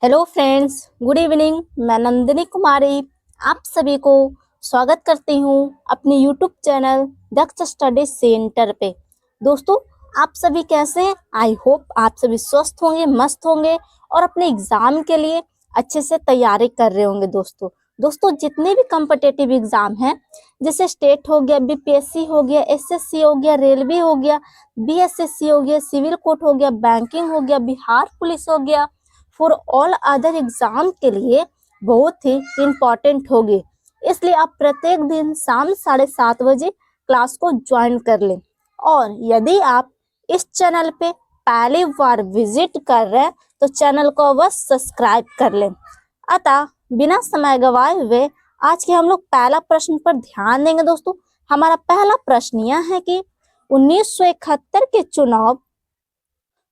Hello friends, good evening. मैं नंदिनी कुमारी आप सभी को स्वागत करती हूँ अपने यूट्यूब चैनल दक्ष स्टडी सेंटर पे। दोस्तों, आप सभी कैसे हैं? आई होप आप सभी स्वस्थ होंगे, मस्त होंगे और अपने एग्जाम के लिए अच्छे से तैयारी कर रहे होंगे। दोस्तों जितने भी कॉम्पिटिटिव एग्जाम हैं, जैसे स्टेट हो गया, बीपीएससी हो गया, एसएससी हो गया, रेलवे हो गया, बीएसएससी हो गया, सिविल कोर्ट हो गया, बैंकिंग हो गया, बिहार पुलिस हो गया, फॉर ऑल अदर एग्जाम के लिए बहुत ही इम्पोर्टेंट होगी। इसलिए आप प्रत्येक दिन शाम 7:30 बजे क्लास को ज्वाइन कर लें। और यदि आप इस चैनल पे पहली बार विजिट कर रहे हैं तो चैनल को अवश्य सब्सक्राइब कर लें। अतः बिना समय गवाए हुए आज के हम लोग पहला प्रश्न पर ध्यान देंगे। दोस्तों, हमारा पहला प्रश्न यह है कि 1971 के चुनाव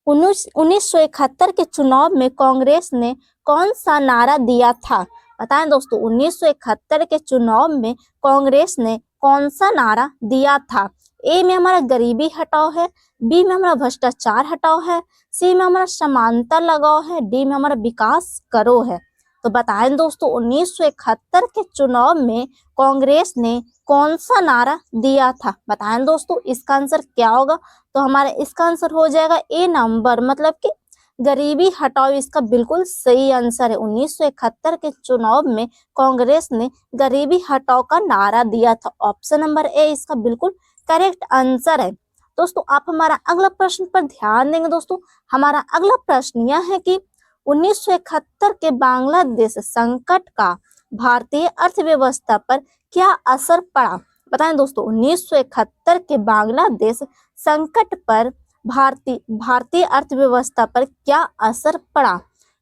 1971 के चुनाव में कांग्रेस ने कौन सा नारा दिया था? बताएं दोस्तों, 1971 के चुनाव में कांग्रेस ने कौन सा नारा दिया था? ए में हमारा गरीबी हटाओ है, बी में हमारा भ्रष्टाचार हटाओ है, सी में हमारा समानता लगाओ है, डी में हमारा विकास करो है। तो बताएं दोस्तों, 1971 के चुनाव में कांग्रेस ने कौन सा नारा दिया था? बताएं दोस्तों, इसका आंसर क्या होगा? तो हमारा इसका आंसर हो जाएगा ए नंबर, मतलब कि गरीबी हटाओ। इसका बिल्कुल सही आंसर है। 1971 के चुनाव में कांग्रेस ने गरीबी हटाओ का नारा दिया था। ऑप्शन नंबर ए इसका बिल्कुल करेक्ट आंसर है। दोस्तों, आप हमारा अगला प्रश्न पर ध्यान देंगे। दोस्तों, हमारा अगला प्रश्न यह है कि 1971 के बांग्लादेश संकट का भारतीय अर्थव्यवस्था पर क्या असर पड़ा? बताएं दोस्तों, 1971 के बांग्लादेश संकट पर भारतीय अर्थव्यवस्था पर क्या असर पड़ा?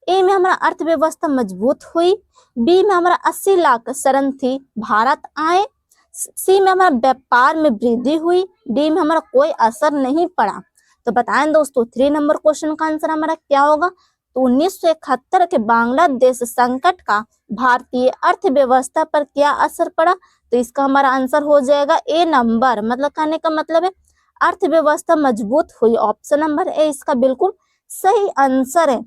ए में हमारा अर्थव्यवस्था मजबूत हुई, बी में हमारा 80 लाख शरणार्थी भारत आए, सी में हमारा व्यापार में वृद्धि हुई, डी में हमारा कोई असर नहीं पड़ा। तो बताएं दोस्तों, 3 नंबर क्वेश्चन का आंसर हमारा क्या होगा? तो 1971 के बांग्लादेश संकट का भारतीय अर्थव्यवस्था पर क्या असर पड़ा? तो इसका हमारा आंसर हो जाएगा ए नंबर, मतलब कहने का मतलब है अर्थव्यवस्था मजबूत हुई। ऑप्शन नंबर ए इसका बिल्कुल सही आंसर है।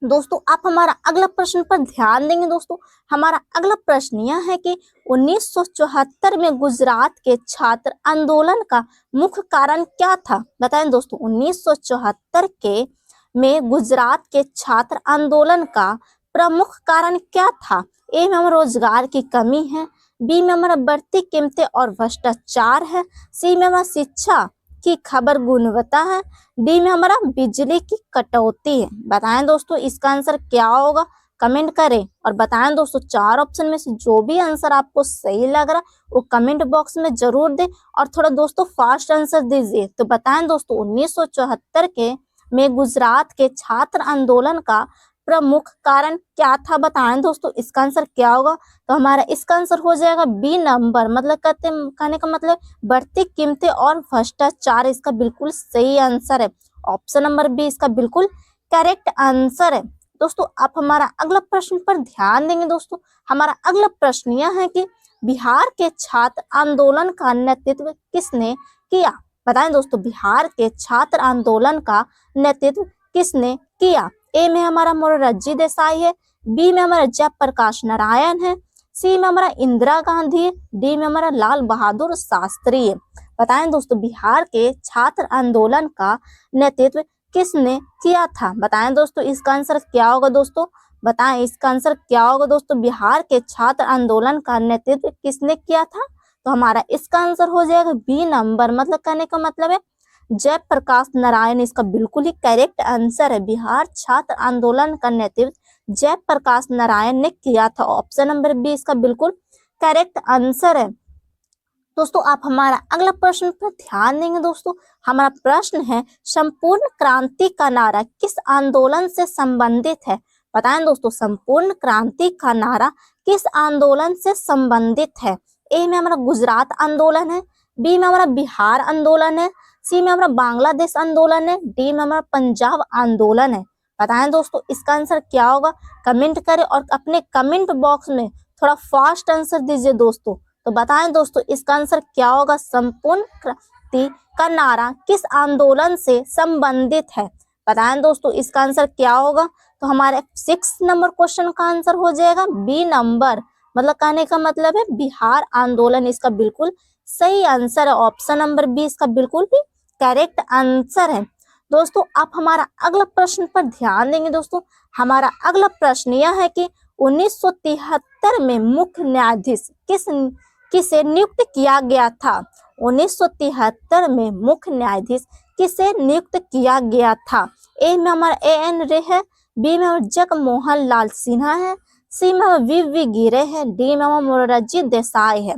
दोस्तों, आप हमारा अगला प्रश्न पर ध्यान देंगे। दोस्तों, हमारा अगला प्रश्न यह है कि 1974 में गुजरात के छात्र आंदोलन का मुख्य कारण क्या था? बताएं दोस्तों, 1974 के में गुजरात के छात्र आंदोलन का प्रमुख कारण क्या था? ए में हमारा रोजगार की कमी है, बी में हमारा बढ़ती कीमतें और भ्रष्टाचार है, सी में हमारा शिक्षा की खबर गुणवत्ता है, डी में हमारा बिजली की कटौती है। बताएं दोस्तों, इसका आंसर क्या होगा? कमेंट करें और बताएं दोस्तों, 4 ऑप्शन में से जो भी आंसर आपको सही लग रहा है वो कमेंट बॉक्स में जरूर दें और थोड़ा दोस्तों फास्ट आंसर दीजिए। तो बताएं दोस्तों, 1974 के में गुजरात के छात्र आंदोलन का प्रमुख कारण क्या था? बताएं दोस्तों, इसका आंसर क्या होगा? तो हमारा इसका आंसर हो जाएगा बी नंबर, मतलब कहने का मतलब बढ़ती कीमतें और भ्रष्टाचार। इसका बिल्कुल सही आंसर है। ऑप्शन नंबर बी इसका बिल्कुल करेक्ट आंसर है। दोस्तों, आप हमारा अगला प्रश्न पर ध्यान देंगे। दोस्तों, हमारा अगला प्रश्न यह है कि बिहार के छात्र आंदोलन का नेतृत्व किसने किया? बताएं दोस्तों, बिहार के छात्र आंदोलन का नेतृत्व किसने किया? ए में हमारा मोरारजी देसाई है, बी में हमारा जयप्रकाश नारायण है, सी में हमारा इंदिरा गांधी है, डी में हमारा लाल बहादुर शास्त्री है। बताएं दोस्तों, बिहार के छात्र आंदोलन का नेतृत्व किसने किया था? बताएं दोस्तों, इसका आंसर क्या होगा? दोस्तों बताएं, इसका आंसर क्या होगा? दोस्तों, बिहार के छात्र आंदोलन का नेतृत्व किसने किया था? तो हमारा इसका आंसर हो जाएगा बी नंबर, मतलब कहने का मतलब है जयप्रकाश नारायण। इसका बिल्कुल ही करेक्ट आंसर है। बिहार छात्र आंदोलन का नेतृत्व जयप्रकाश नारायण ने किया था। ऑप्शन नंबर बी इसका बिल्कुल करेक्ट आंसर है। दोस्तों, आप हमारा अगला प्रश्न पर ध्यान देंगे। दोस्तों, हमारा प्रश्न है संपूर्ण क्रांति का नारा किस आंदोलन से संबंधित है? बताएं दोस्तों, संपूर्ण क्रांति का नारा किस आंदोलन से संबंधित है? ए में हमारा गुजरात आंदोलन है, बी में हमारा बिहार आंदोलन है, सी में हमारा बांग्लादेश आंदोलन है, डी में हमारा पंजाब आंदोलन है। बताएं दोस्तों, इसका आंसर क्या होगा? कमेंट करें और अपने कमेंट बॉक्स में थोड़ा फास्ट आंसर दीजिए दोस्तों। तो बताएं दोस्तों, इसका आंसर क्या होगा? संपूर्ण क्रांति का नारा किस आंदोलन से संबंधित है? बताएं दोस्तों इसका आंसर क्या होगा। तो हमारे 6 नंबर क्वेश्चन का आंसर हो जाएगा बी नंबर, मतलब कहने का मतलब है बिहार आंदोलन इसका बिल्कुल सही आंसर है। ऑप्शन नंबर बी इसका बिल्कुल भी करेक्ट आंसर है। दोस्तों आप हमारा अगला प्रश्न पर ध्यान देंगे। दोस्तों हमारा अगला प्रश्न यह है कि 1973 में मुख्य न्यायाधीश किसे नियुक्त किया गया था। 1973 में मुख्य न्यायाधीश किसे नियुक्त किया गया था। ए में हमारा A.N. रे है, बी में जगमोहन लाल सिन्हा है, सी में वी गिरे है, डी में मोरारजी देसाई है।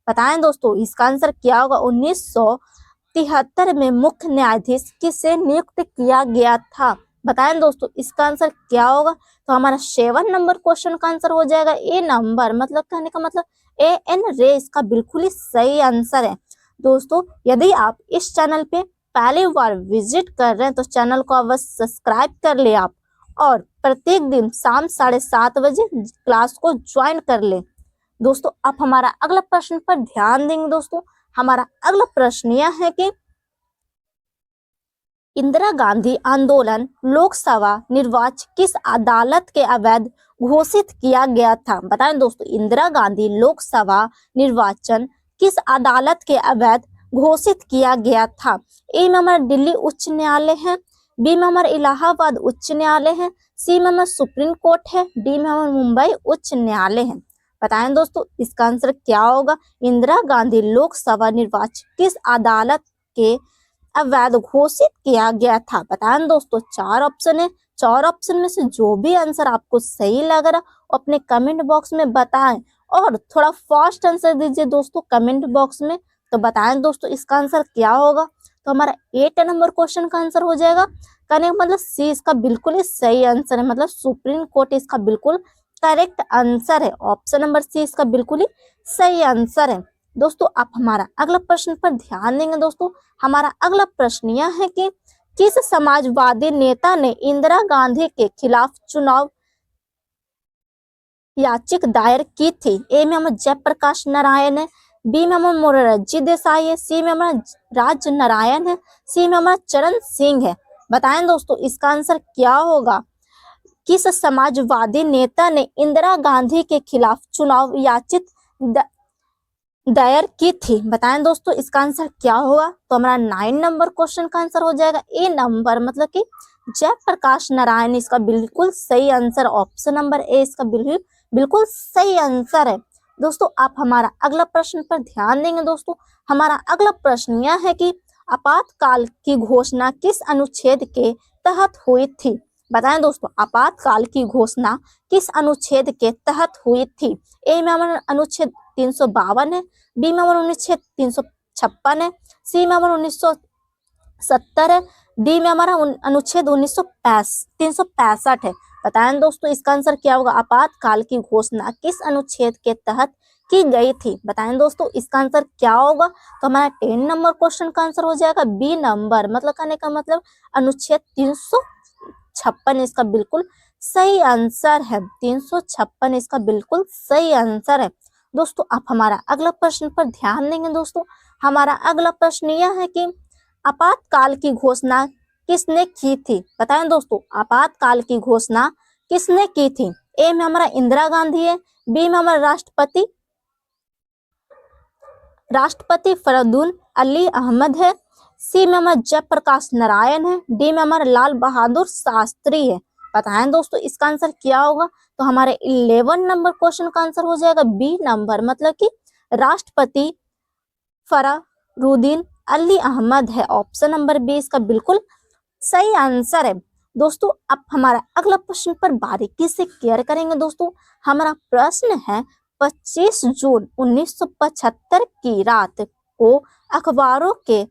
बताएं दोस्तों इसका आंसर क्या होगा। 1973 में मुख्य न्यायाधीश किसे नियुक्त किया गया था। बताएं दोस्तों इसका आंसर क्या होगा। तो हमारा 7 नंबर क्वेश्चन का आंसर हो जाएगा ए नंबर, मतलब कहने का मतलब A.N. रे इसका बिल्कुल ही सही आंसर है। दोस्तों यदि आप इस चैनल पे पहली बार विजिट कर रहे हैं तो चैनल को अवश्य सब्सक्राइब कर ले आप, और प्रत्येक दिन शाम 7:30 बजे क्लास को ज्वाइन कर ले। दोस्तों आप हमारा अगला प्रश्न पर ध्यान देंगे। दोस्तों हमारा अगला प्रश्न यह है कि इंदिरा गांधी आंदोलन लोकसभा निर्वाचन किस अदालत के अवैध घोषित किया गया था। बताएं दोस्तों इंदिरा गांधी लोकसभा निर्वाचन किस अदालत के अवैध घोषित किया गया था। ए में हमारा दिल्ली उच्च न्यायालय है, बी में हमारा इलाहाबाद उच्च न्यायालय है, सी में हमारा सुप्रीम कोर्ट है, डी में हमारा मुंबई उच्च न्यायालय है। बताएं दोस्तों इसका आंसर क्या होगा। इंदिरा गांधी लोकसभा निर्वाचन किस अदालत के अवैध घोषित किया गया था। बताएं दोस्तों 4 ऑप्शन है, 4 ऑप्शन में से जो भी आंसर आपको सही लग रहा अपने कमेंट बॉक्स में बताएं, और थोड़ा फास्ट आंसर दीजिए दोस्तों कमेंट बॉक्स में। तो बताएं दोस्तों इसका आंसर क्या होगा। तो हमारा 8 नंबर क्वेश्चन का आंसर हो जाएगा, कहने का मतलब सी इसका बिल्कुल ही सही आंसर है, मतलब सुप्रीम कोर्ट इसका बिल्कुल करेक्ट आंसर है। ऑप्शन नंबर सी इसका बिल्कुल ही सही आंसर है। दोस्तों आप हमारा अगला प्रश्न पर ध्यान देंगे। दोस्तों हमारा अगला प्रश्न यह है कि किस समाजवादी नेता ने इंदिरा गांधी के खिलाफ चुनाव याचिका दायर की थी। ए में हमारा जयप्रकाश नारायण है, बी में हमारा मोरारजी देसाई है, सी में हमारा राज नारायण है, सी में हमारा चरण सिंह है। बताएं दोस्तों इसका आंसर क्या होगा। किस समाजवादी नेता ने इंदिरा गांधी के खिलाफ चुनाव याचिका दायर की थी। बताएं दोस्तों इसका आंसर क्या होगा। तो हमारा 9 नंबर क्वेश्चन का आंसर हो जाएगा ए नंबर, मतलब कि जयप्रकाश नारायण इसका बिल्कुल सही आंसर। ऑप्शन नंबर ए इसका बिल्कुल सही आंसर है। दोस्तों आप हमारा अगला प्रश्न पर ध्यान देंगे। दोस्तों हमारा अगला प्रश्न यह है कि आपातकाल की घोषणा किस अनुच्छेद के तहत हुई थी। बताएं दोस्तों आपातकाल की घोषणा किस अनुच्छेद के तहत हुई थी। ए में हमारा अनुच्छेद 352 है, बी में हमारा अनुच्छेद 356 है, सी में हमारा 1970 है, डी में हमारा अनुच्छेद 365 है। बताएं दोस्तों इसका आंसर क्या होगा। आपातकाल की घोषणा किस अनुच्छेद के तहत की गई थी। बताएं दोस्तों इसका आंसर क्या होगा। तो हमारा 10 नंबर क्वेश्चन का आंसर हो जाएगा बी नंबर, मतलब कहने का मतलब अनुच्छेद 356 इसका बिल्कुल सही आंसर है। 356 इसका बिल्कुल सही आंसर है। दोस्तों आप हमारा अगला प्रश्न पर ध्यान देंगे। दोस्तों हमारा अगला प्रश्न यह है कि आपातकाल की घोषणा किसने की थी। बताएं दोस्तों आपातकाल की घोषणा किसने की थी। ए में हमारा इंदिरा गांधी है, बी में हमारा राष्ट्रपति फरदुल अली अहमद है, सी में हमारा जयप्रकाश नारायण है, डी में हमारा लाल बहादुर शास्त्री है। बताएं दोस्तों इसका आंसर क्या होगा। तो हमारे 11 नंबर क्वेश्चन का आंसर हो जाएगा बी नंबर, मतलब कि राष्ट्रपति फरदुल अली अहमद है। ऑप्शन नंबर बी इसका बिल्कुल सही आंसर है। दोस्तों अब हमारा अगला प्रश्न पर बारीकी से केयर करेंगे। दोस्तों हमारा प्रश्न है 25 जून 1975 की रात को अखबारों के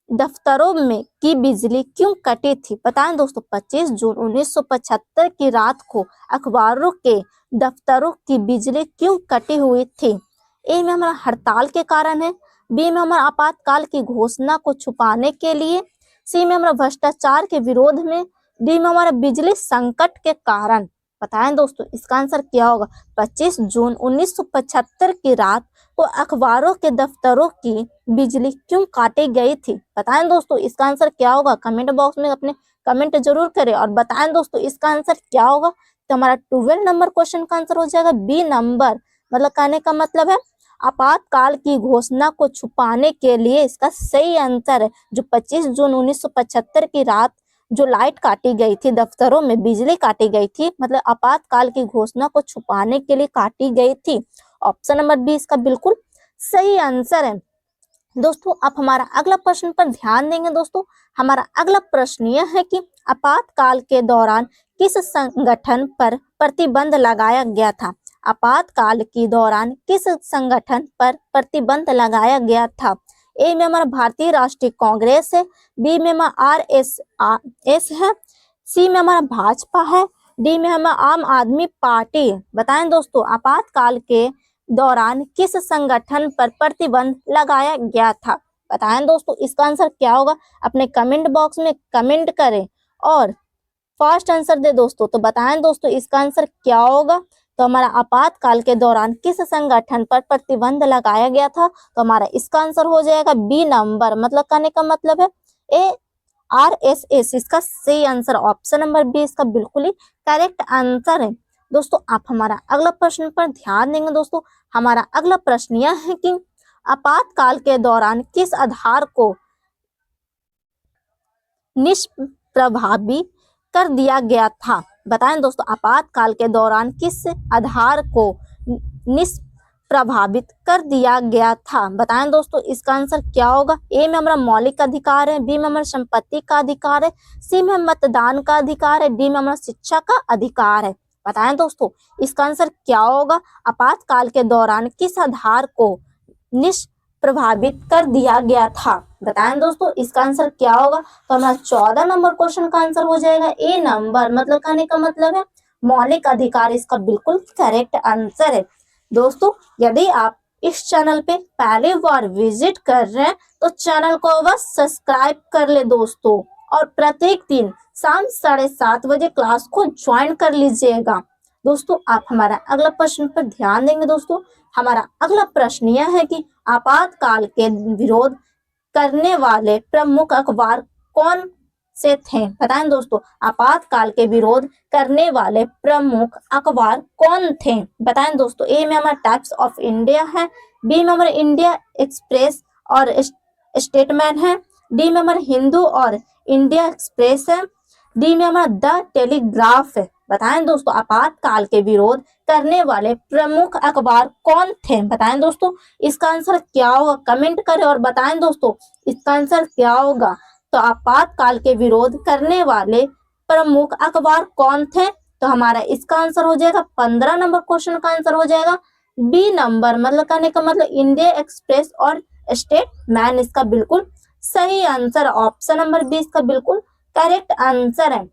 दफ्तरों में की बिजली क्यों कटी थी। बताएं दोस्तों 25 जून 1975 की रात को अखबारों के दफ्तरों की बिजली क्यों कटी हुई थी। ए में हमारा हड़ताल के कारण है, बी में हमारा आपातकाल की घोषणा को छुपाने के लिए, सी में हमारा भ्रष्टाचार के विरोध में, डी में हमारा बिजली संकट के कारण। बताएं दोस्तों इसका आंसर क्या होगा। 25 जून 1975 की रात को अखबारों के दफ्तरों की बिजली क्यों काटी गई थी। बताएं दोस्तों इसका आंसर क्या होगा। कमेंट बॉक्स में अपने कमेंट जरूर करें और बताएं दोस्तों इसका आंसर क्या होगा। तो हमारा 12 नंबर क्वेश्चन का आंसर हो जाएगा बी नंबर, मतलब कहने का मतलब है आपातकाल की घोषणा को छुपाने के लिए इसका सही आंसर है जो 25 जून 1975 की रात जो लाइट काटी गई थी, दफ्तरों में बिजली काटी गई थी, मतलब आपातकाल की घोषणा को छुपाने के लिए काटी गई थी। ऑप्शन नंबर बी इसका बिल्कुल सही आंसर है। दोस्तों आप हमारा अगला प्रश्न पर ध्यान देंगे। दोस्तों हमारा अगला प्रश्न यह है कि आपातकाल के दौरान किस संगठन पर प्रतिबंध लगाया गया था। आपातकाल के दौरान किस संगठन पर प्रतिबंध लगाया गया था। ए में हमारा भारतीय राष्ट्रीय कांग्रेस है, बी में हमारा RSS है, सी में हमारा भाजपा है, डी में हमारा आम आदमी पार्टी है। बताएं दोस्तों आपातकाल के दौरान किस संगठन पर प्रतिबंध लगाया गया था। बताएं दोस्तों इसका आंसर क्या होगा, अपने कमेंट बॉक्स में कमेंट करें और फास्ट आंसर दे दोस्तों। तो बताएं दोस्तों इसका आंसर क्या होगा। तो हमारा आपातकाल के दौरान किस संगठन पर प्रतिबंध लगाया गया था। तो हमारा इसका आंसर हो जाएगा बी नंबर, मतलब कहने का मतलब है RSS इसका सही आंसर। ऑप्शन नंबर बी इसका बिल्कुल ही करेक्ट आंसर है। दोस्तों आप हमारा अगला प्रश्न पर ध्यान देंगे। दोस्तों हमारा अगला प्रश्न यह है कि आपातकाल के दौरान किस आधार को निष्प्रभावी कर दिया गया था। बताएं दोस्तों आपातकाल के दौरान किस आधार को निष्प्रभावित कर दिया गया था। बताएं दोस्तों इसका आंसर क्या होगा। ए में हमारा मौलिक अधिकार है, बी में हमारा संपत्ति का अधिकार है, सी में मतदान का अधिकार है, डी में हमारा शिक्षा का अधिकार है। बताएं दोस्तों इसका आंसर क्या होगा। आपातकाल के दौरान किस आधार को निष्प्रभावित कर दिया गया था। बताएं दोस्तों इसका आंसर क्या होगा। तो हमारा 14 नंबर क्वेश्चन का आंसर हो जाएगा ए नंबर, मतलब कहने का मतलब है मौलिक अधिकार इसका बिल्कुल करेक्ट आंसर है। दोस्तों यदि आप इस चैनल पे पहली बार विजिट कर रहे हैं तो चैनल को बस सब्सक्राइब कर ले दोस्तों, और प्रत्येक दिन शाम 7:30 बजे क्लास को ज्वाइन कर लीजिएगा। दोस्तों आप हमारा अगला प्रश्न पर ध्यान देंगे। दोस्तों हमारा अगला प्रश्न यह है कि आपातकाल के विरोध करने वाले प्रमुख अखबार कौन से थे। बताएं दोस्तों आपातकाल के विरोध करने वाले प्रमुख अखबार कौन थे। बताएं दोस्तों ए में हमारा टाइम्स ऑफ इंडिया है, बी में हमारा इंडिया एक्सप्रेस और स्टेटमैन है, डी में हमारा हिंदू और इंडिया एक्सप्रेस है, डी में हमारा द टेलीग्राफ है। बताएं दोस्तों आपातकाल के विरोध करने वाले प्रमुख अखबार कौन थे। बताएं दोस्तों इसका आंसर क्या होगा, कमेंट करें और बताएं दोस्तों इसका आंसर क्या होगा। तो आपातकाल के विरोध करने वाले प्रमुख अखबार कौन थे। तो हमारा इसका आंसर हो जाएगा 15 नंबर क्वेश्चन का आंसर हो जाएगा बी नंबर, मतलब कहने का मतलब इंडिया एक्सप्रेस और स्टेटमैन इसका बिल्कुल सही आंसर। ऑप्शन नंबर बी इसका बिल्कुल करेक्ट आंसर है।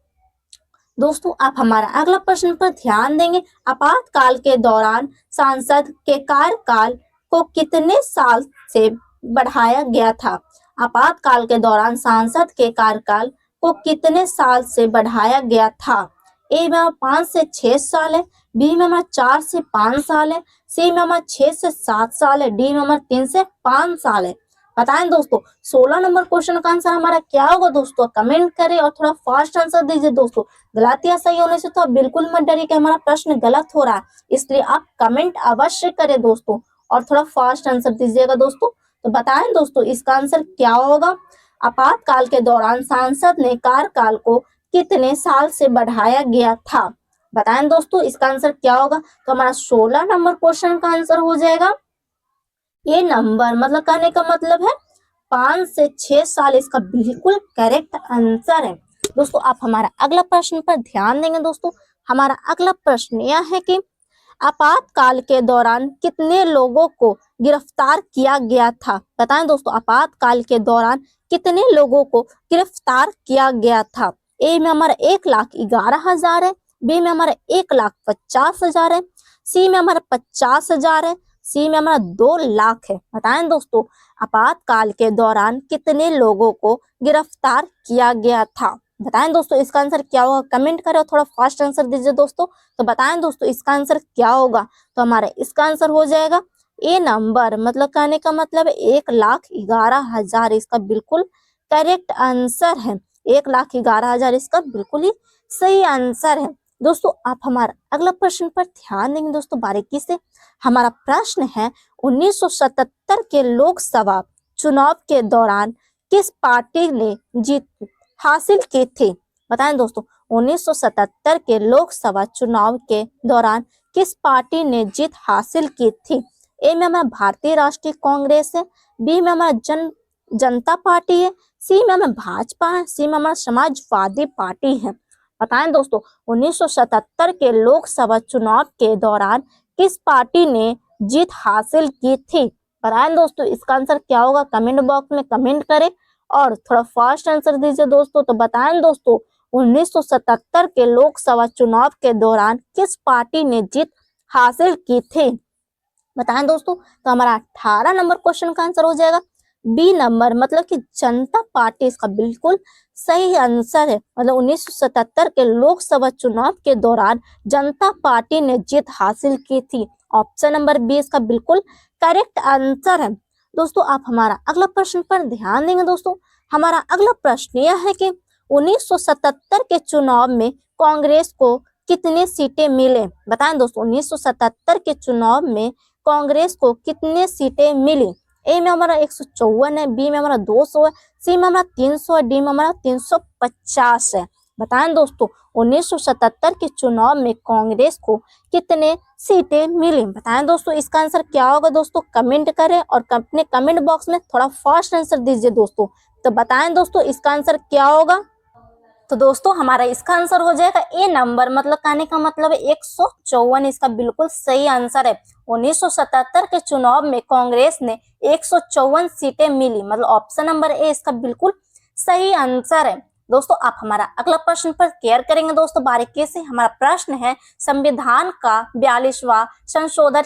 दोस्तों आप हमारा अगला प्रश्न पर ध्यान देंगे। आपातकाल के दौरान सांसद के कार्यकाल को कितने साल से बढ़ाया गया था। आपातकाल के दौरान सांसद के कार्यकाल को कितने साल से बढ़ाया गया था। ए में 5 से 6 साल है, बी में 4 से 5 साल है, सी में 6 से 7 साल है, डी में 3 से 5 साल है। बताएं दोस्तों 16 नंबर क्वेश्चन का आंसर हमारा क्या होगा। दोस्तों कमेंट करें और थोड़ा फास्ट आंसर दीजिए। दोस्तों गलत या सही होने से तो आप बिल्कुल मत डरिए कि हमारा प्रश्न गलत हो रहा है, इसलिए आप कमेंट अवश्य करें दोस्तों और थोड़ा फास्ट आंसर दीजिएगा दोस्तों। तो बताएं दोस्तों इसका आंसर क्या होगा। आपातकाल के दौरान सांसद ने कार्यकाल को कितने साल से बढ़ाया गया था। बताएं दोस्तों इसका आंसर क्या होगा। तो हमारा 16 नंबर क्वेश्चन का आंसर हो जाएगा ये नंबर, मतलब कहने का मतलब है 5 से 6 साल इसका बिल्कुल करेक्ट आंसर है। दोस्तों आप हमारा अगला प्रश्न पर ध्यान देंगे। दोस्तों हमारा अगला प्रश्न यह है कि आपातकाल के दौरान कितने लोगों को गिरफ्तार किया गया था। बताएं दोस्तों आपातकाल के दौरान कितने लोगों को गिरफ्तार किया गया था। ए में हमारा 1,11,000 है, बी में हमारा 1,50,000 है, सी में हमारा 50,000 है, सी में हमारा 2 लाख है। बताएं दोस्तों आपातकाल के दौरान कितने लोगों को गिरफ्तार किया गया था। बताएं दोस्तों इसका आंसर क्या होगा, कमेंट करें और थोड़ा फास्ट आंसर दीजिए दोस्तों। तो बताएं दोस्तों इसका आंसर क्या होगा। तो हमारा इसका आंसर हो जाएगा ए नंबर, मतलब कहने का मतलब 1,11,000 इसका बिल्कुल करेक्ट आंसर है। 1,11,000 इसका बिल्कुल ही सही आंसर है। दोस्तों आप हमारा अगला प्रश्न पर ध्यान देंगे दोस्तों बारीकी से। हमारा प्रश्न है 1977 के लोकसभा चुनाव के दौरान किस पार्टी ने जीत हासिल की थी? बताएं दोस्तों, 1977 के लोकसभा चुनाव के दौरान किस पार्टी ने जीत हासिल की थी? ए में हमारा भारतीय राष्ट्रीय कांग्रेस है, बी में हमारा जनता पार्टी है, सी में हमारा भाजपा है, सी में हमारा समाजवादी पार्टी है। बताएं दोस्तों, 1977 के लोकसभा चुनाव के दौरान किस पार्टी ने जीत हासिल की थी? बताएं दोस्तों, इसका आंसर क्या होगा? कमेंट बॉक्स में कमेंट करें और थोड़ा फास्ट आंसर दीजिए दोस्तों। तो बताएं दोस्तों, 1977 के लोकसभा चुनाव के दौरान किस पार्टी ने जीत हासिल की थी? बताएं दोस्तों, तो हमारा 18 नंबर क्वेश्चन का आंसर हो जाएगा बी नंबर, मतलब कि जनता पार्टी इसका बिल्कुल सही आंसर है। मतलब 1977 के लोकसभा चुनाव के दौरान जनता पार्टी ने जीत हासिल की थी। ऑप्शन नंबर बी इसका बिल्कुल करेक्ट आंसर है। दोस्तों आप हमारा अगला प्रश्न पर ध्यान देंगे दोस्तों। हमारा अगला प्रश्न यह है कि 1977 के चुनाव में कांग्रेस को कितने सीटें मिले? बताएं दोस्तों, 1977 के चुनाव में कांग्रेस को कितने सीटें मिली? ए में हमारा 154 है, बी में हमारा 200 है, सी में हमारा 300 है, डी में हमारा 350 है। बताएं दोस्तों, 1977 के चुनाव में कांग्रेस को कितने सीटें मिली? बताएं दोस्तों, इसका आंसर क्या होगा दोस्तों? कमेंट करें और अपने कमेंट बॉक्स में थोड़ा फास्ट आंसर दीजिए दोस्तों। तो बताएं दोस्तों, इसका आंसर क्या होगा? तो दोस्तों हमारा इसका आंसर हो जाएगा ए नंबर, मतलब कहने का मतलब 154 इसका बिल्कुल सही आंसर है। 1977 के चुनाव में कांग्रेस ने 154 सीटें मिली, मतलब ऑप्शन नंबर ए इसका बिल्कुल सही आंसर है। दोस्तों आप हमारा अगला प्रश्न पर केयर करेंगे दोस्तों बारीकी से। हमारा प्रश्न है संविधान का 42वां संशोधन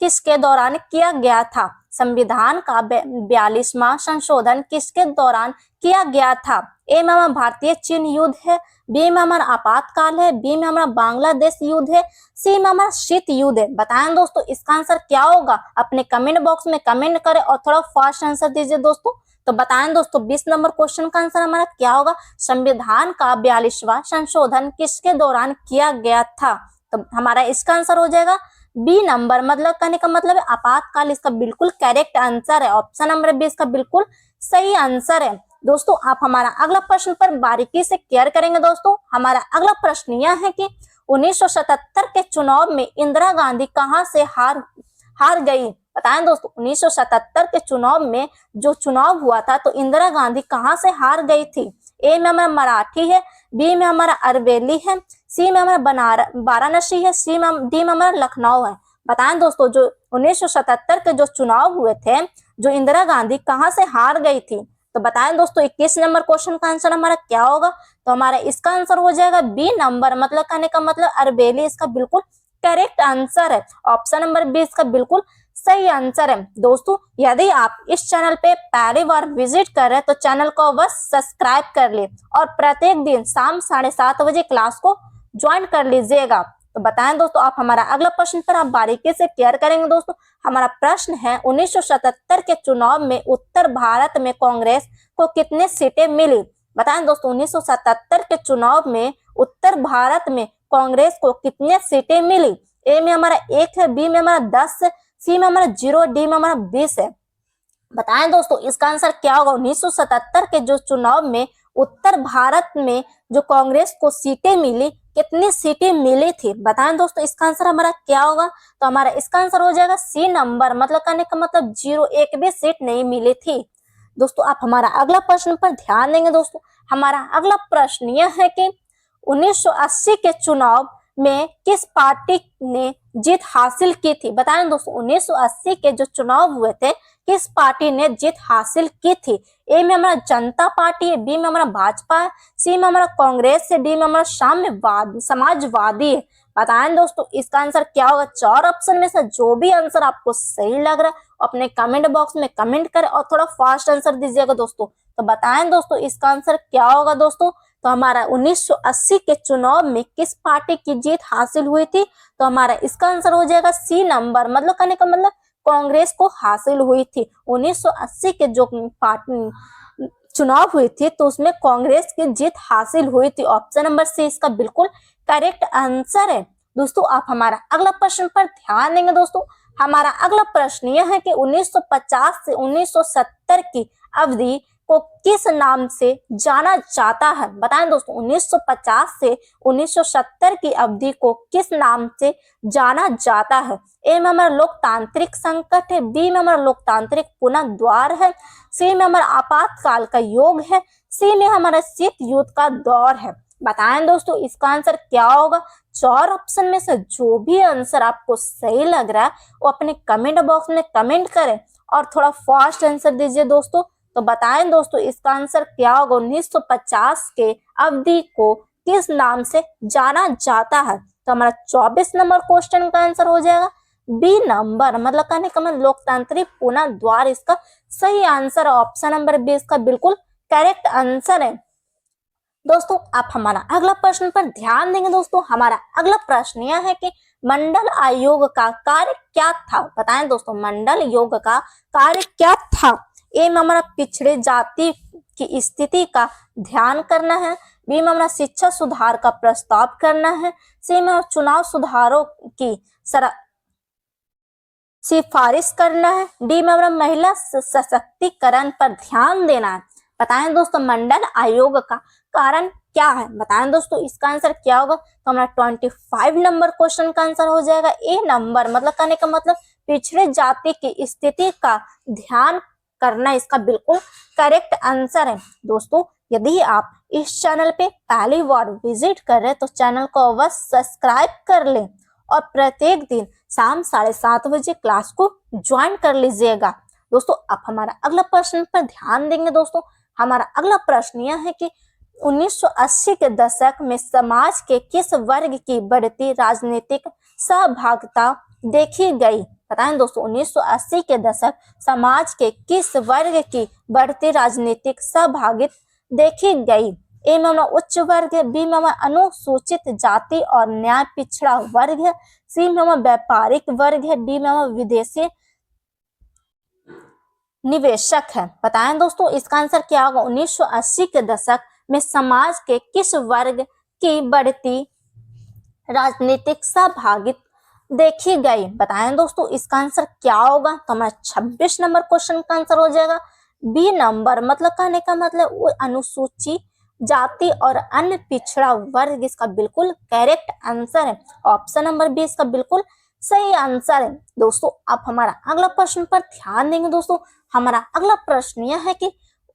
किसके दौरान किया गया था? संविधान का 42वां संशोधन किसके दौरान किया गया था? ए में हमारा भारतीय चीन युद्ध है, बी में हमारा आपातकाल है, बी में हमारा बांग्लादेश युद्ध है, सी में हमारा शीत युद्ध है। बताएं दोस्तों, इसका आंसर क्या होगा? अपने कमेंट बॉक्स में कमेंट करें और थोड़ा फास्ट आंसर दीजिए दोस्तों। तो बताएं दोस्तों, 20 नंबर क्वेश्चन का आंसर हमारा क्या होगा? संविधान का 42वां संशोधन किसके दौरान किया गया था? तो हमारा इसका आंसर हो जाएगा बी नंबर, मतलब कहने का मतलब है आपातकाल इसका बिल्कुल करेक्ट आंसर है। ऑप्शन नंबर बी इसका बिल्कुल सही आंसर है। दोस्तों आप हमारा अगला प्रश्न पर बारीकी से केयर करेंगे दोस्तों। हमारा अगला प्रश्न यह है कि 1977 के चुनाव में इंदिरा गांधी कहां से हार गई? बताएं दोस्तों, 1977 के चुनाव में जो चुनाव हुआ था तो इंदिरा गांधी कहां से हार गई थी? ए में हमारा मराठी है, बी में हमारा अरवेली है, सी में हमारा वाराणसी है, डी में हमारा लखनऊ है। बताएं दोस्तों, जो 1977 के जो चुनाव हुए थे, जो इंदिरा गांधी कहां से हार गई थी? तो बताएं दोस्तों, 21 नंबर क्वेश्चन का आंसर हमारा क्या होगा? तो हमारा इसका आंसर हो जाएगा बी नंबर, मतलब कहने का मतलब अरवेली इसका बिल्कुल करेक्ट आंसर है। ऑप्शन नंबर बी इसका बिल्कुल सही आंसर है। दोस्तों यदि आप इस चैनल पे पहली बार विजिट कर रहे हैं तो चैनल को बस सब्सक्राइब कर ले और प्रत्येक दिन शाम 7:30 बजे क्लास को ज्वाइन कर लीजिएगा। तो बताएं दोस्तों, आप हमारा अगला प्रश्न पर आप बारीकी से केयर करेंगे दोस्तों। हमारा प्रश्न है 1977 के चुनाव में उत्तर भारत में कांग्रेस को कितने सीटें मिली? बताएं दोस्तों, 1977 के चुनाव में उत्तर भारत में कांग्रेस को कितने सीटें मिली? ए में हमारा 1 है, बी में हमारा 10 है, सी में हमारा 0, डी में हमारा 20 है। बताएं दोस्तों, इसका आंसर क्या होगा? 1977 के जो चुनाव में उत्तर भारत में जो कांग्रेस को सीटें मिली, कितनी सीटें मिली थी? बताएं दोस्तों, इसका आंसर हमारा क्या होगा? तो हमारा इसका आंसर हो जाएगा सी नंबर, मतलब कहने का मतलब 0, एक भी सीट नहीं मिली थी। दोस्तों आप हमारा अगला प्रश्न पर ध्यान देंगे दोस्तों। हमारा अगला प्रश्न यह है कि 1980 के चुनाव में किस पार्टी ने जीत हासिल की थी? बताएं दोस्तों, 1980 के जो चुनाव हुए थे किस पार्टी ने जीत हासिल की थी? ए में हमारा जनता पार्टी है, बी में हमारा भाजपा है, सी में हमारा कांग्रेस है, डी में हमारा समाजवादी है। बताएं दोस्तों, इसका आंसर क्या होगा? 4 ऑप्शन में से जो भी आंसर आपको सही लग रहा है अपने कमेंट बॉक्स में कमेंट करें और थोड़ा फास्ट आंसर दीजिएगा दोस्तों। तो बताएं दोस्तों, इसका आंसर क्या होगा दोस्तों? तो हमारा 1980 के चुनाव में किस पार्टी की जीत हासिल हुई थी? तो हमारा इसका आंसर हो जाएगा सी नंबर, मतलब कहने का मतलब कांग्रेस को हासिल हुई थी। 1980 के जो पार्टी चुनाव हुई थी तो उसमें कांग्रेस की जीत हासिल हुई थी। ऑप्शन नंबर सी इसका बिल्कुल करेक्ट आंसर है। दोस्तों आप हमारा अगला प्रश्न पर ध्यान देंगे। दोस्तों हमारा अगला प्रश्न यह है कि 1950 से 1970 की अवधि को किस नाम से जाना जाता है? बताएं दोस्तों, 1950 से 1970 की अवधि को किस नाम से जाना जाता है? ए में हमारा लोकतांत्रिक संकट है, बी में हमारा लोकतांत्रिक पुनर्द्वार है, सी में हमारा आपातकाल का योग है, सी में हमारा शीत युद्ध का दौर है। बताएं दोस्तों इसका आंसर क्या होगा? 4 ऑप्शन में से जो भी आंसर आपको सही लग रहा है वो अपने कमेंट बॉक्स में कमेंट करें और थोड़ा फास्ट आंसर दीजिए दोस्तों। तो बताएं दोस्तों इसका आंसर क्या होगा? 1950 के अवधि को किस नाम से जाना जाता है? तो हमारा 24 नंबर क्वेश्चन का आंसर हो जाएगा बी नंबर, मतलब कहने का मतलब लोकतांत्रिक पुनर्द्वार इसका सही आंसर। ऑप्शन नंबर बी इसका बिल्कुल करेक्ट आंसर है। दोस्तों आप हमारा अगला प्रश्न पर ध्यान देंगे। दोस्तों हमारा अगला प्रश्न यह है कि मंडल आयोग का कार्य क्या था? बताएं दोस्तों मंडल योग का कार्य क्या था? ए में हमारा पिछड़े जाति की स्थिति का ध्यान करना है, बी में हमारा शिक्षा सुधार का प्रस्ताव करना है, सी में चुनाव सुधारों की सिफारिश करना है, डी में हमारा महिला सशक्तिकरण पर ध्यान देना है। बताएं दोस्तों मंडल आयोग का कारण क्या है? बताएं दोस्तों इसका आंसर क्या होगा? तो हमारा 25 नंबर क्वेश्चन का आंसर हो जाएगा ए नंबर, मतलब कहने का मतलब पिछड़े जाति की स्थिति का ध्यान करना इसका बिल्कुल करेक्ट आंसर है। दोस्तों यदि आप इस चैनल पे पहली बार विजिट कर रहे हैं तो चैनल को अवश्य सब्सक्राइब कर लें और प्रत्येक दिन शाम 7:30 बजे क्लास को ज्वाइन कर लीजिएगा। दोस्तों आप हमारा अगला प्रश्न पर ध्यान देंगे। दोस्तों हमारा अगला प्रश्न यह है कि 1980 के दशक में समाज के किस वर्ग की बढ़ती राजनीतिक सहभागिता देखी गई? बताएं दोस्तों 1980 के दशक समाज के किस वर्ग की बढ़ती राजनीतिक सहभागिता देखी गई? ए में हमारा उच्च वर्ग है, बी में हमारा अनुसूचित जाति और न्याय पिछड़ा वर्ग है, सी में हमारा व्यापारिक वर्ग है, डी में हमारा विदेशी निवेशक है। बताएं दोस्तों इसका आंसर क्या होगा? 1980 के दशक में समाज के किस वर्ग की बढ़ती राजनीतिक सहभागिता देखी गई? बताएं दोस्तों इसका आंसर क्या होगा? तो हमारा 26 नंबर क्वेश्चन का आंसर हो जाएगा बी नंबर, मतलब कहने का मतलब वो अनुसूचित जाति और अन्य पिछड़ा वर्ग इसका बिल्कुल करेक्ट आंसर है। ऑप्शन नंबर बी इसका बिल्कुल सही आंसर है। दोस्तों आप हमारा अगला प्रश्न पर ध्यान देंगे। दोस्तों हमारा अगला प्रश्न यह है कि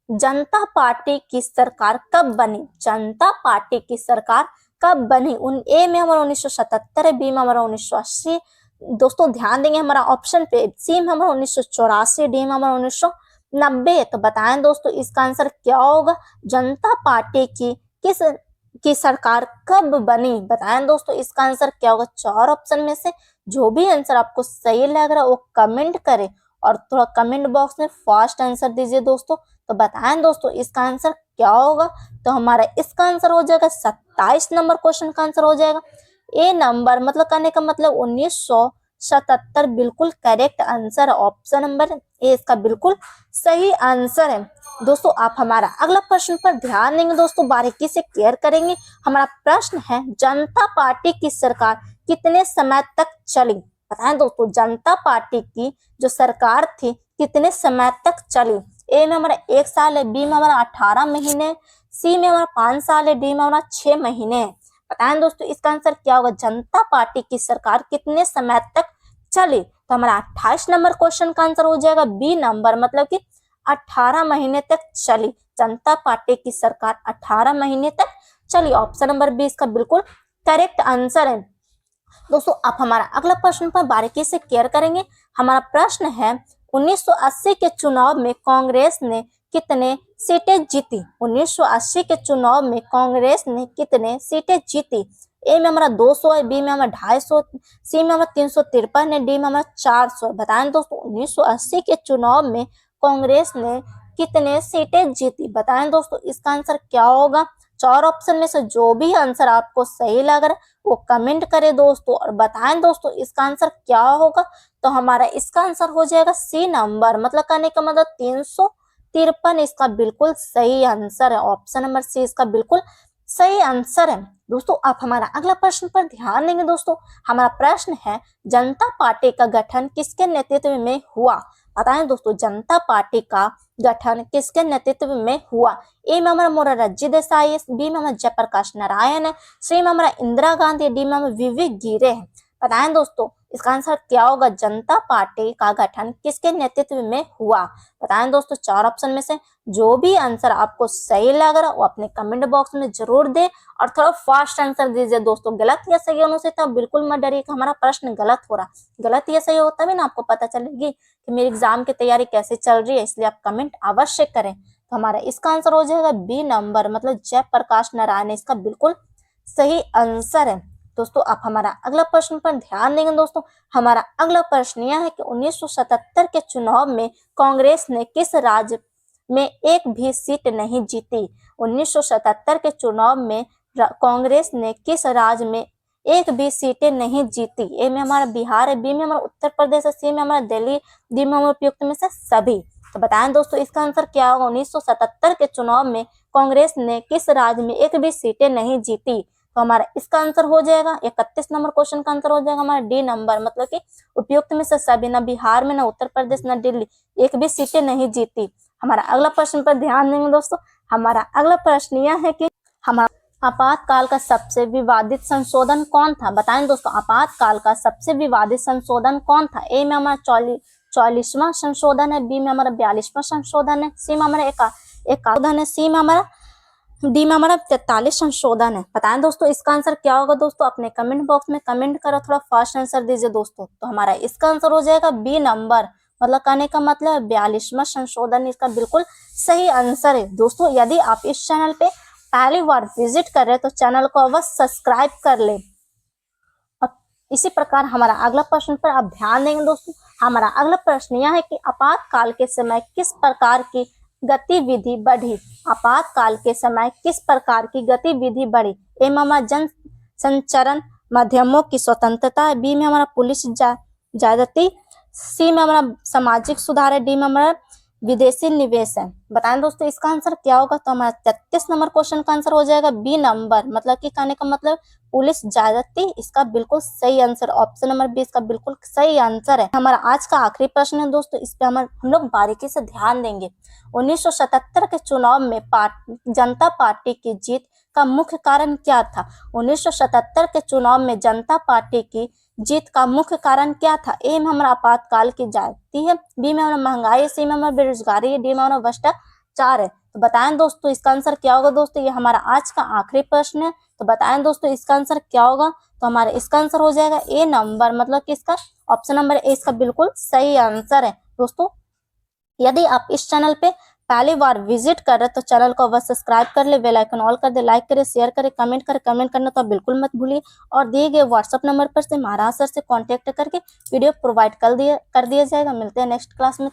जनता पार्टी की सरकार कब बनी? जनता पार्टी की सरकार कब बनी? ए में हमारा 1977 है, बी में हमारा 1980। दोस्तों ध्यान देंगे हमारा ऑप्शन पे, सी में हमारा 1984, डी में हमारा 1990। तो बताएं दोस्तों इसका आंसर क्या होगा? जनता पार्टी की सरकार कब बनी? बताएं दोस्तों इसका आंसर क्या होगा? 4 ऑप्शन में से जो भी आंसर आपको सही लग रहा है वो कमेंट करें और थोड़ा कमेंट बॉक्स में फास्ट आंसर दीजिए दोस्तों। तो बताएं दोस्तों इसका आंसर क्या होगा? तो हमारा इसका आंसर हो जाएगा 27 नंबर क्वेश्चन का आंसर हो जाएगा ए नंबर, मतलब कहने का मतलब 1977 बिल्कुल करेक्ट आंसर है। ऑप्शन नंबर ए इसका बिल्कुल सही आंसर है। दोस्तों आप हमारा अगला प्रश्न पर ध्यान देंगे। दोस्तों बारीकी से केयर करेंगे। हमारा प्रश्न है जनता पार्टी की सरकार कितने समय तक चली? बताएं दोस्तों जनता पार्टी की जो सरकार थी कितने समय तक चली? ए में हमारा 1 साल है, बी में हमारा 18 महीने, सी में हमारा 5 साल है, डी में हमारा 6 महीने है। बताएं दोस्तों इसका आंसर क्या होगा? जनता पार्टी की सरकार कितने समय तक चली? तो हमारा 28 नंबर क्वेश्चन का आंसर हो जाएगा बी नंबर, मतलब कि 18 महीने तक चली। जनता पार्टी की सरकार 18 महीने तक चली। ऑप्शन नंबर बी इसका बिल्कुल करेक्ट आंसर है। दोस्तों आप हमारा अगला प्रश्न पर बारीकी से केयर करेंगे। हमारा प्रश्न है 1980 के चुनाव में कांग्रेस ने कितने सीटें जीती? 1980 के चुनाव में कांग्रेस ने कितने सीटें जीती? ए में हमारा 200 है, बी में हमारा 250, सी में हमारा 353 है, डी में हमारा 400। बताएं दोस्तों 1980 के चुनाव में कांग्रेस ने कितने सीटें जीती? बताएं दोस्तों इसका आंसर क्या होगा? 4 ऑप्शन में से जो भी आंसर आपको सही लग रहा है वो कमेंट करें दोस्तों और बताएं दोस्तों इसका आंसर क्या होगा? तो हमारा इसका आंसर हो जाएगा सी नंबर, मतलब कहने का मतलब 53 इसका बिल्कुल सही आंसर है। ऑप्शन नंबर सी इसका बिल्कुल सही आंसर है। दोस्तों आप हमारा अगला प्रश्न पर ध्यान देंगे। दोस्तों हमारा प्रश्न है जनता पार्टी का गठन किसके नेतृत्व में हुआ? बताएं दोस्तों, जनता पार्टी का गठन किसके नेतृत्व में हुआ? ए में हमारा मोरारजी देसाई है, बी में हमारा जयप्रकाश नारायण है, सी में हमारा इंदिरा गांधी, डी में हमारा विवेक गिरे है। बताएं दोस्तों इसका आंसर क्या होगा? जनता पार्टी का गठन किसके नेतृत्व में हुआ? बताएं दोस्तों, 4 ऑप्शन में से जो भी आंसर आपको सही लग रहा है वो अपने कमेंट बॉक्स में जरूर दे और थोड़ा फास्ट आंसर दीजिए। दोस्तों गलत या सही होने से तो बिल्कुल मत डरिए कि हमारा प्रश्न गलत हो रहा, गलत या सही होता भी ना आपको पता चलेगी कि मेरी एग्जाम की तैयारी कैसे चल रही है, इसलिए आप कमेंट अवश्य करें। तो हमारा इसका आंसर हो जाएगा बी नंबर, मतलब जयप्रकाश नारायण इसका बिल्कुल सही आंसर है। दोस्तों आप हमारा अगला प्रश्न पर ध्यान देंगे। दोस्तों हमारा अगला प्रश्न यह है कि 1977 के चुनाव में कांग्रेस ने किस राज्य में एक भी सीट नहीं जीती? 1977 के चुनाव में कांग्रेस ने किस राज्य में एक भी सीटें नहीं जीती? ए में हमारा बिहार है, बी में हमारा उत्तर प्रदेश है, सी में हमारा दिल्ली, डी में हमारा उपयुक्त में से सभी। तो बताएं दोस्तों इसका आंसर क्या होगा? 1977 के चुनाव में कांग्रेस ने किस राज्य में एक भी सीटें नहीं जीती? तो हमारा इसका आंसर हो जाएगा 31 नंबर क्वेश्चन का आंसर हो जाएगा हमारा डी नंबर, मतलब कि उपयुक्त में से सभी, ना बिहार में, ना उत्तर प्रदेश, ना दिल्ली, एक भी सीटें नहीं जीती। हमारा अगला प्रश्न पर ध्यान देंगे। दोस्तों हमारा अगला प्रश्न यह है कि हमारा आपातकाल का सबसे विवादित संशोधन कौन था? बताएं दोस्तों आपातकाल का सबसे विवादित संशोधन कौन था? ए में हमारा 44वां संशोधन है, बी में हमारा 42वां संशोधन है, सी में हमारा एकाधन है, सी में हमारा डी में हमारा 43 संशोधन है। बताएं दोस्तों इसका आंसर क्या होगा? दोस्तों अपने कमेंट बॉक्स में कमेंट करो, थोड़ा फास्ट आंसर दीजिए दोस्तों। तो हमारा इसका आंसर हो जाएगा बी नंबर, मतलब कहने का मतलब 42वां संशोधन इसका बिल्कुल सही आंसर है। दोस्तों यदि आप इस चैनल पे पहली बार विजिट कर रहे हैं तो चैनल को अवश्य सब्सक्राइब कर ले। इसी प्रकार हमारा अगला प्रश्न पर आप ध्यान देंगे। दोस्तों हमारा अगला प्रश्न यह है कि आपातकाल के समय किस प्रकार की गतिविधि बढ़ी? आपातकाल के समय किस प्रकार की गतिविधि बढ़ी? ए में हमारा जन संचरण माध्यमों की स्वतंत्रता है, बी में हमारा पुलिस ज्यादती, सी में हमारा सामाजिक सुधार है, डी में हमारा विदेशी निवेश है। बताएं दोस्तों इसका आंसर क्या होगा? तो हमारा 33 नंबर क्वेश्चन का आंसर हो जाएगा बी नंबर, मतलब कि कहने का मतलब पुलिस ज्यादती इसका बिल्कुल सही आंसर, ऑप्शन नंबर बी इसका बिल्कुल सही आंसर है। हमारा आज का आखिरी प्रश्न है दोस्तों, इस पे हम लोग बारीकी से ध्यान देंगे। 1977 के चुनाव में जनता पार्टी की जीत का मुख्य कारण क्या था? 1977 के चुनाव में जनता पार्टी की जीत का मुख्य कारण क्या था? ए में हमारा आपातकाल की जाती है, बी में हमारा महंगाई, सी में हमारा बेरोजगारी है, डी में हमारा भ्रष्टाचार है। तो बताएं दोस्तों इसका आंसर क्या होगा? दोस्तों ये हमारा आज का आखिरी प्रश्न है, तो बताएं दोस्तों इसका आंसर क्या होगा? तो हमारा इसका आंसर हो जाएगा ए नंबर, मतलब कि इसका ऑप्शन नंबर ए इसका बिल्कुल सही आंसर है। दोस्तों यदि आप इस चैनल पे पहली बार विजिट कर रहे तो चैनल को अवश्य सब्सक्राइब कर ले, बेल आइकन ऑल कर दे, लाइक करे, शेयर करे, कमेंट करे। कमेंट करना तो बिल्कुल मत भूलिए और दिए गए व्हाट्सएप नंबर पर से महाराज सर से कांटेक्ट करके वीडियो प्रोवाइड कर दिया जाएगा। मिलते हैं नेक्स्ट क्लास में।